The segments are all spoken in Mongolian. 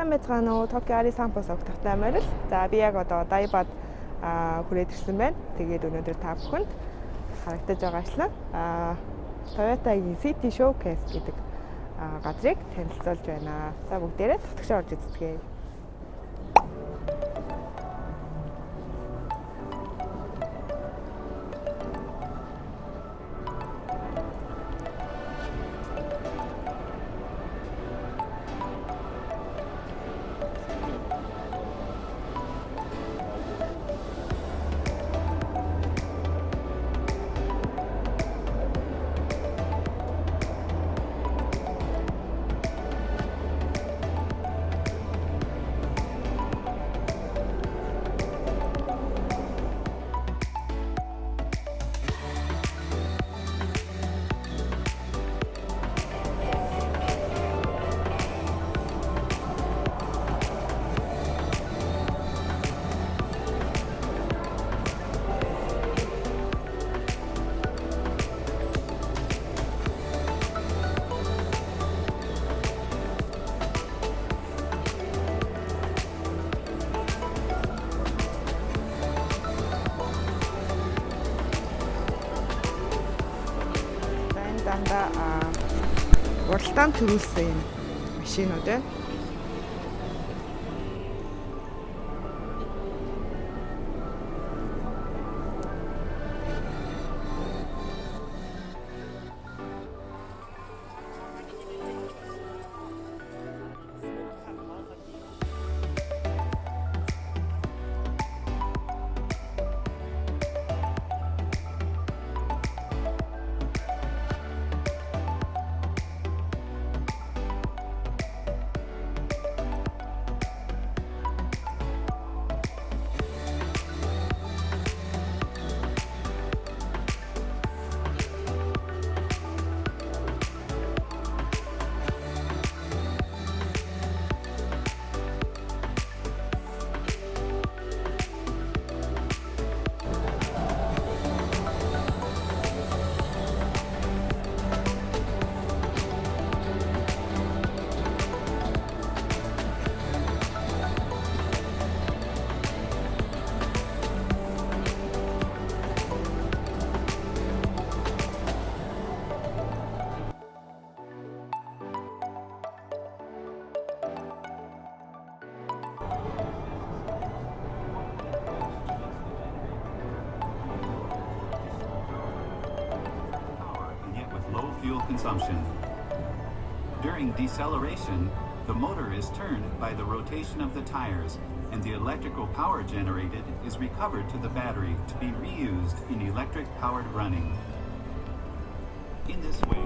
Сайн байцгаана уу? Tokyo Ari Sampo согтохтой морил. За би яг одоо Дайбад хүрээд ирсэн байна. Тэгээд өнөөдөр та бүхэнд харагдаж байгаа ашлаа. Toyota-гийн City Showcase гэдэг газрыг танилцуулж байна. За бүгдээрээ татгшаа орж үзцгээе. Уралдаан төрүүлсэн юм машинууд байна. Fuel consumption. During deceleration, the motor is turned by the rotation of the tires, and the electrical power generated is recovered to the battery to be reused in electric-powered running. In this way,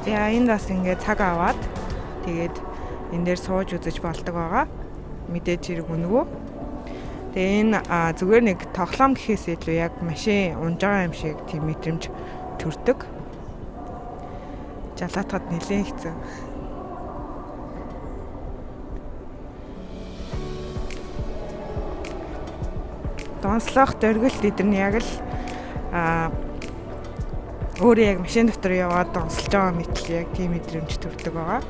За энэ бас ингээд цаг аваад тэгээд энэ дээр сууж үзэж болдог байгаа. Мэдээж хэрэг өнгөө. Тэгээ энэ зүгээр нэг тоглоом гэхээс илүү яг машин унж байгаа юм шиг тийм мэдрэмж төрдөг. Жалаатахад нэлээд хэцүү. Донслох дөргөлт эдэр нь яг л өөрөө яг машин дотор яваад донсолж байгаа мэтэл яг тийм мэдрэмж төрдөг байгаа.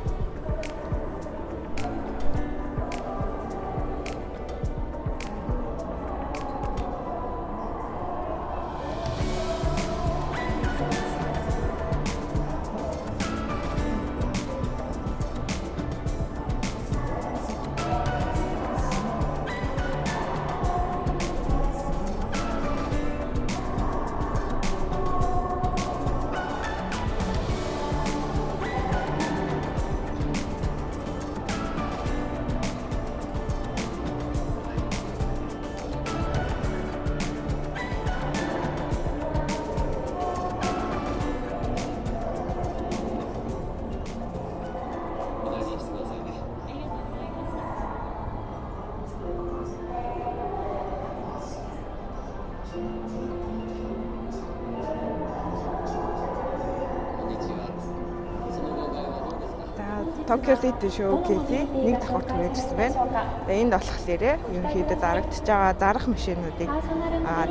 Tokyo City Showcase-ийн нэг давхар түрээжсэн байна. Тэгээ энд болохоор ерөнхийдөө зарагдчихж байгаа зарах машинуудыг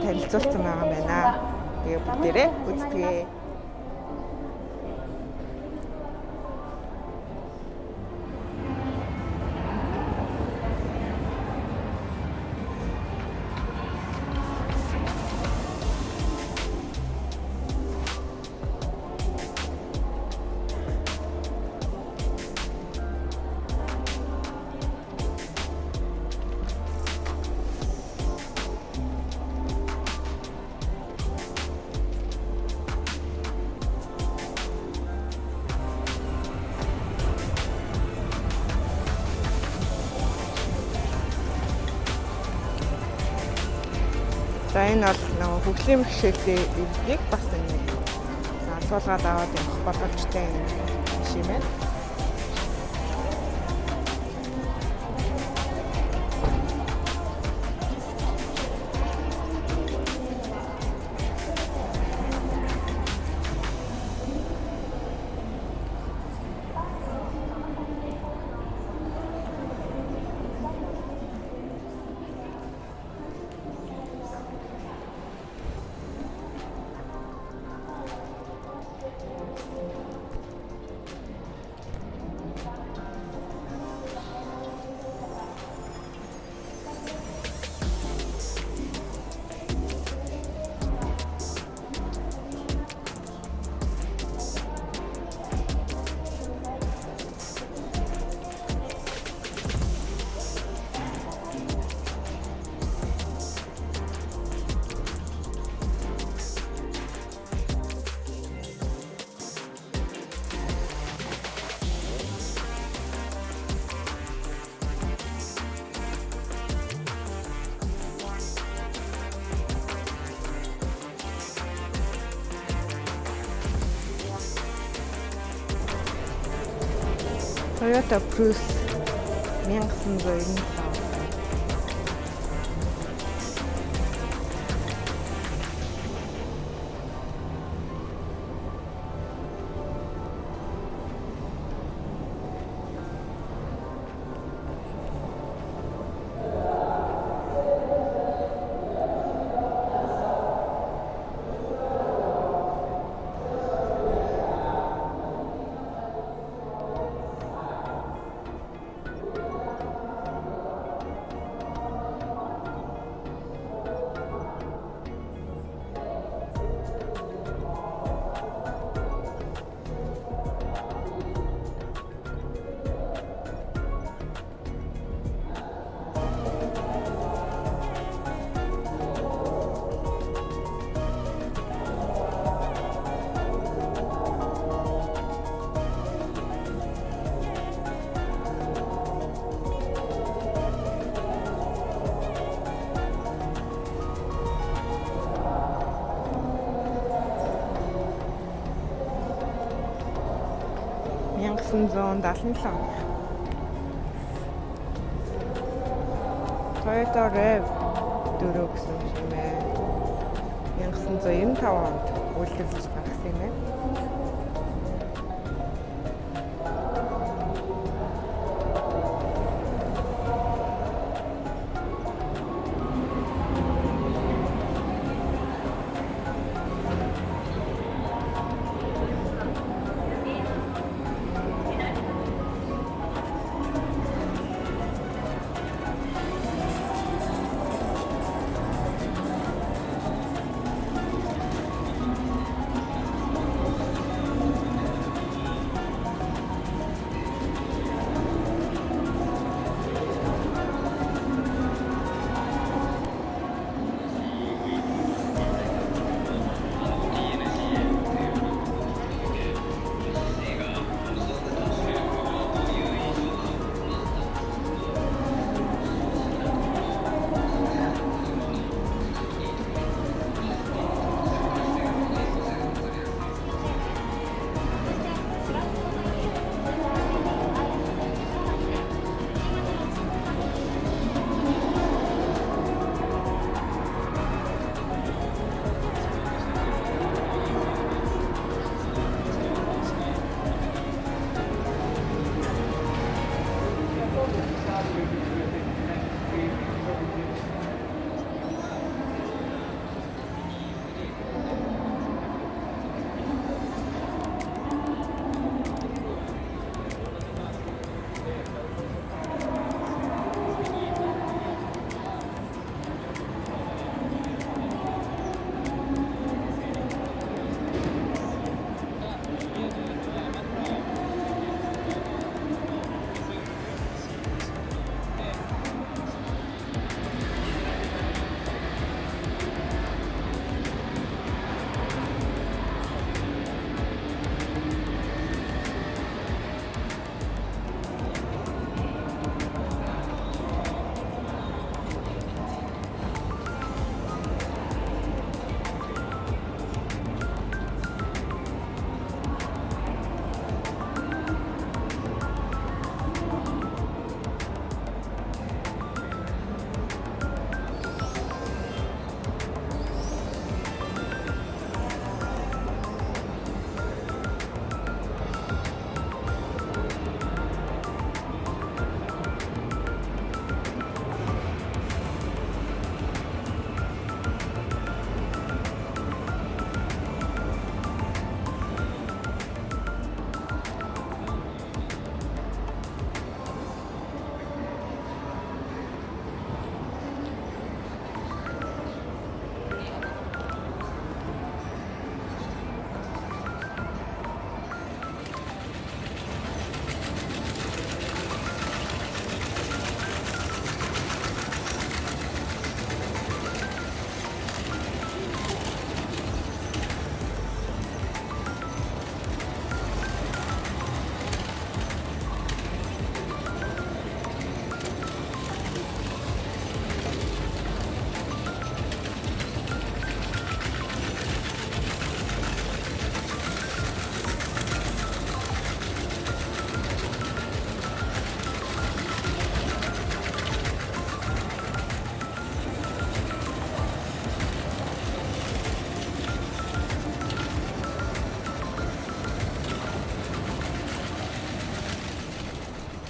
танилцуулсан байгаа юм байна. Тэгээ бүгдээрээ үздэгэ. За энэ бол нөгөө хөгжлийн бэрхшээлтэй эвдгийг бас нэг суулгаад аваад явах боломжтой юм шиг байна. Toyota Prius 1997. Toyota RAV 4 гэсэн юм байна. 1995 онд үйлдвэрлэж гаргасан юм байна.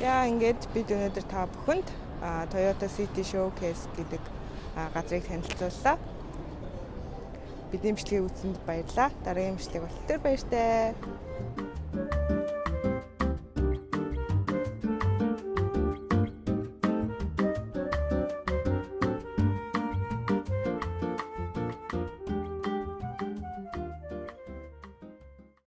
Яа ингээд бид өнөөдөр та бүхэнд Toyota City Showcase гэдэг газрыг танилцууллаа. Бидний бичлэгийг үзсэнд баярлалаа. Дараагийн бичлэг болтол баяртай.